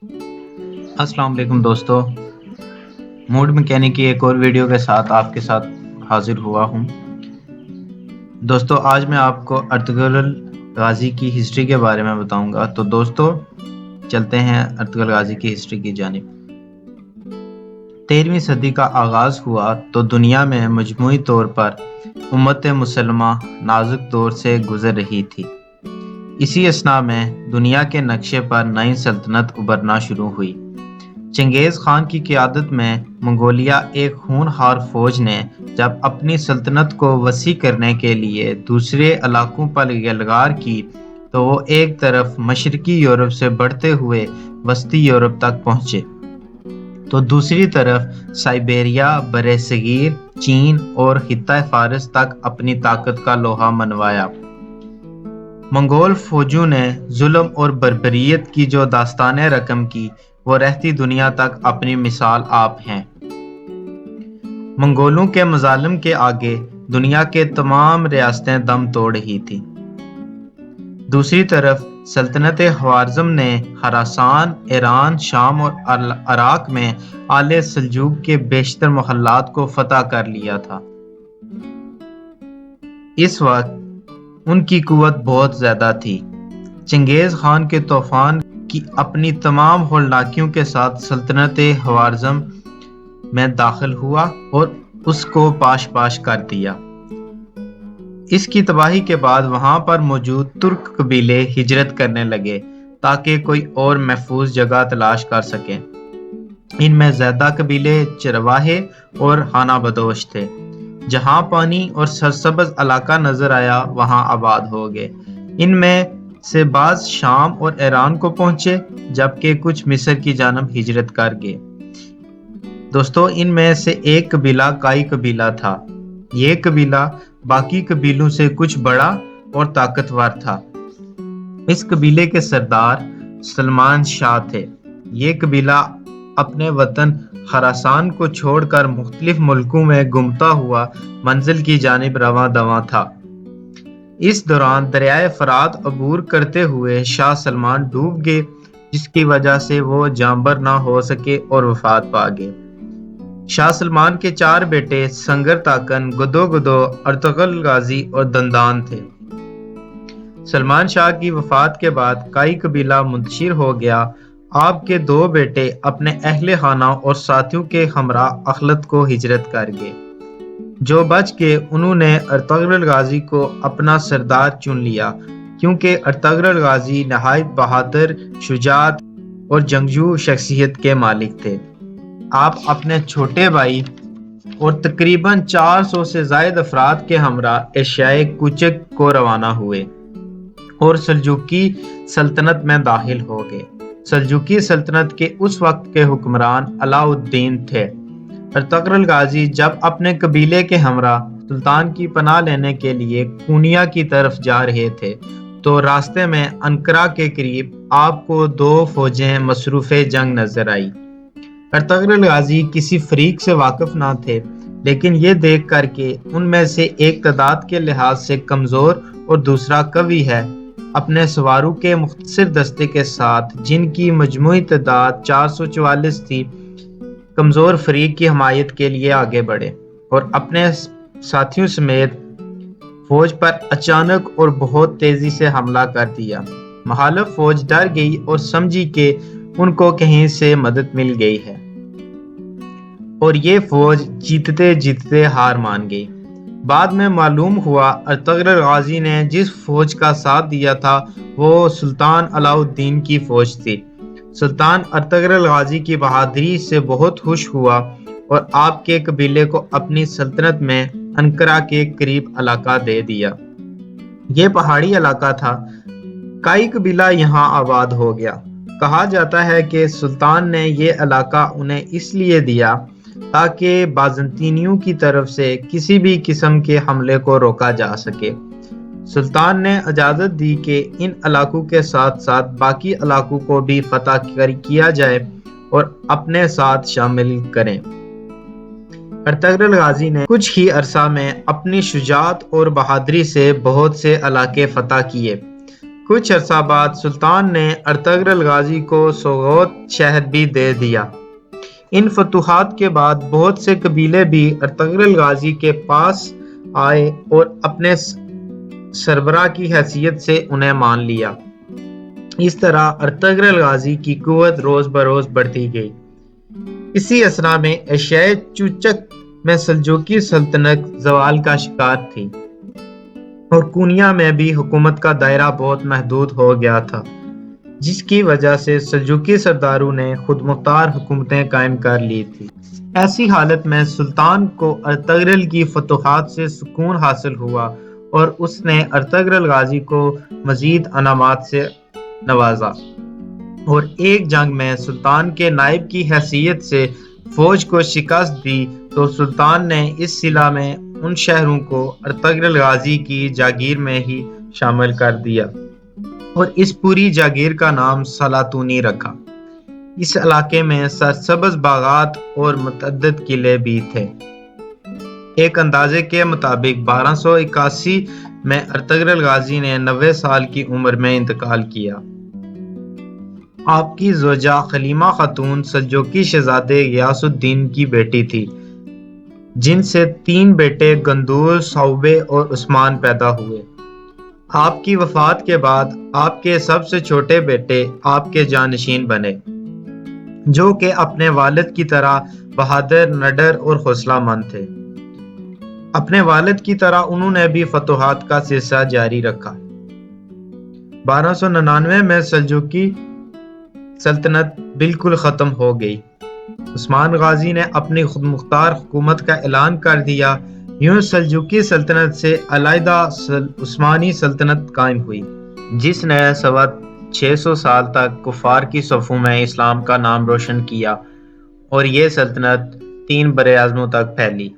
السلام علیکم دوستو، موڈ مکینک کی ایک اور ویڈیو کے ساتھ آپ کے ساتھ حاضر ہوا ہوں۔ دوستو آج میں آپ کو ارطغرل غازی کی ہسٹری کے بارے میں بتاؤں گا۔ تو دوستو چلتے ہیں ارطغرل غازی کی ہسٹری کی جانب۔ 13ویں صدی کا آغاز ہوا تو دنیا میں مجموعی طور پر امت مسلمہ نازک دور سے گزر رہی تھی۔ اسی اثناء میں دنیا کے نقشے پر نئی سلطنت ابھرنا شروع ہوئی۔ چنگیز خان کی قیادت میں منگولیا ایک ہونہار فوج نے جب اپنی سلطنت کو وسیع کرنے کے لیے دوسرے علاقوں پر یلغار کی تو وہ ایک طرف مشرقی یورپ سے بڑھتے ہوئے وسطی یورپ تک پہنچے تو دوسری طرف سائبیریا، برصغیر چین اور خطہ فارس تک اپنی طاقت کا لوہا منوایا۔ منگول فوجوں نے ظلم اور بربریت کی جو داستانیں رقم کی وہ رہتی دنیا تک اپنی مثال آپ ہیں۔ منگولوں کے مظالم کے آگے دنیا کے تمام ریاستیں دم توڑ رہی تھیں۔ دوسری طرف سلطنت خوارزم نے خراسان، ایران، شام اور عراق میں آل سلجوق کے بیشتر محلات کو فتح کر لیا تھا۔ اس وقت ان کی قوت بہت زیادہ تھی۔ چنگیز خان کے طوفان کی اپنی تمام ہولناکیوں کے ساتھ سلطنت خوارزم میں داخل ہوا اور اس کو پاش پاش کر دیا۔ اس کی تباہی کے بعد وہاں پر موجود ترک قبیلے ہجرت کرنے لگے تاکہ کوئی اور محفوظ جگہ تلاش کر سکیں۔ ان میں زیادہ قبیلے چرواہے اور خانہ بدوش تھے۔ جہاں پانی اور سرسبز علاقہ نظر آیا وہاں آباد ہو گئے۔ ان میں سے بعض شام اور ایران کو پہنچے جبکہ کچھ مصر کی جانب ہجرت کر گئے۔ دوستو ان میں سے ایک قبیلہ کائی قبیلہ تھا۔ یہ قبیلہ باقی قبیلوں سے کچھ بڑا اور طاقتور تھا۔ اس قبیلے کے سردار سلمان شاہ تھے۔ یہ قبیلہ اپنے وطن خراسان کو چھوڑ کر مختلف ملکوں میں گھومتا ہوا منزل کی جانب رواں دواں تھا۔ اس دوران دریائے فرات عبور کرتے ہوئے شاہ سلمان ڈوب گئے جس کی وجہ سے وہ جانبر نہ ہو سکے اور وفات پا گئے۔ شاہ سلمان کے 4 بیٹے سنگر تاکن، گدو گدو، ارطغرل غازی اور دندان تھے۔ سلمان شاہ کی وفات کے بعد کائی قبیلہ منتشر ہو گیا۔ آپ کے 2 بیٹے اپنے اہل خانہ اور ساتھیوں کے ہمراہ اخلط کو ہجرت کر گئے۔ جو بچ گئے انہوں نے ارطغرل غازی کو اپنا سردار چن لیا کیونکہ ارطغرل غازی نہایت بہادر، شجاعت اور جنگجو شخصیت کے مالک تھے۔ آپ اپنے چھوٹے بھائی اور تقریباً 400 سے زائد افراد کے ہمراہ ایشیائے کوچک کو روانہ ہوئے اور سلجوقی سلطنت میں داخل ہو گئے۔ سلجوقی سلطنت کے اس وقت کے حکمران علاء الدین تھے۔ ارطغرل غازی جب اپنے قبیلے کے ہمراہ سلطان کی پناہ لینے کے لیے کونیا کی طرف جا رہے تھے تو راستے میں انقرہ کے قریب آپ کو 2 فوجیں مصروف جنگ نظر آئی۔ ارطغرل غازی کسی فریق سے واقف نہ تھے لیکن یہ دیکھ کر کہ ان میں سے ایک تعداد کے لحاظ سے کمزور اور دوسرا قوی ہے، اپنے سواروں کے مختصر دستے کے ساتھ جن کی مجموعی تعداد 444 تھی کمزور فریق کی حمایت کے لیے آگے بڑھے اور اپنے ساتھیوں سمیت فوج پر اچانک اور بہت تیزی سے حملہ کر دیا۔ مخالف فوج ڈر گئی اور سمجھی کہ ان کو کہیں سے مدد مل گئی ہے اور یہ فوج جیتتے جیتتے ہار مان گئی۔ بعد میں معلوم ہوا ارطغرل غازی نے جس فوج کا ساتھ دیا تھا وہ سلطان علاء الدین کی فوج تھی۔ سلطان ارطغرل غازی کی بہادری سے بہت خوش ہوا اور آپ کے قبیلے کو اپنی سلطنت میں انقرہ کے قریب علاقہ دے دیا۔ یہ پہاڑی علاقہ تھا۔ کائی قبیلہ یہاں آباد ہو گیا۔ کہا جاتا ہے کہ سلطان نے یہ علاقہ انہیں اس لیے دیا تاکہ بازنطینیوں کی طرف سے کسی بھی قسم کے حملے کو روکا جا سکے۔ سلطان نے اجازت دی کہ ان علاقوں کے ساتھ ساتھ باقی علاقوں کو بھی فتح کیا جائے اور اپنے ساتھ شامل کریں۔ ارطغرل غازی نے کچھ ہی عرصہ میں اپنی شجاعت اور بہادری سے بہت سے علاقے فتح کیے۔ کچھ عرصہ بعد سلطان نے ارطغرل غازی کو سوغوت شہر بھی دے دیا۔ ان فتوحات کے بعد بہت سے قبیلے بھی ارطغرل غازی کے پاس آئے اور اپنے سربراہ کی حیثیت سے انہیں مان لیا۔ اس طرح ارطغرل غازی کی قوت روز بروز بڑھتی گئی۔ اسی اثنا میں ایشیائے چوچک میں سلجوقی سلطنت زوال کا شکار تھی اور کونیا میں بھی حکومت کا دائرہ بہت محدود ہو گیا تھا، جس کی وجہ سے سلجوقی سرداروں نے خود مختار حکومتیں قائم کر لی تھی۔ ایسی حالت میں سلطان کو ارطغرل کی فتوحات سے سکون حاصل ہوا اور اس نے ارطغرل غازی کو مزید انعامات سے نوازا اور ایک جنگ میں سلطان کے نائب کی حیثیت سے فوج کو شکست دی تو سلطان نے اس صلح میں ان شہروں کو ارطغرل غازی کی جاگیر میں ہی شامل کر دیا اور اس پوری جاگیر کا نام سالاتونی رکھا۔ اس علاقے میں سرسبز باغات اور متعدد قلعے بھی تھے۔ ایک اندازے کے مطابق 1281 میں ارطغرل غازی نے 90 سال کی عمر میں انتقال کیا۔ آپ کی زوجہ خلیمہ خاتون سلجوقی شہزادے غیاث الدین کی بیٹی تھی، جن سے 3 بیٹے گندور، صوبے اور عثمان پیدا ہوئے۔ آپ کی وفات کے بعد آپ کے سب سے چھوٹے بیٹے آپ کے جانشین بنے، جو کہ اپنے والد کی طرح بہادر، نڈر اور حوصلہ مند تھے۔ اپنے والد کی طرح انہوں نے بھی فتوحات کا سلسلہ جاری رکھا۔ 1299 میں سلجوقی سلطنت بالکل ختم ہو گئی۔ عثمان غازی نے اپنی خود مختار حکومت کا اعلان کر دیا۔ یوں سلجوقی سلطنت سے علیحدہ عثمانی سلطنت قائم ہوئی، جس نے سوا 600 سال تک کفار کی صفوں میں اسلام کا نام روشن کیا اور یہ سلطنت 3 براعظموں تک پھیلی۔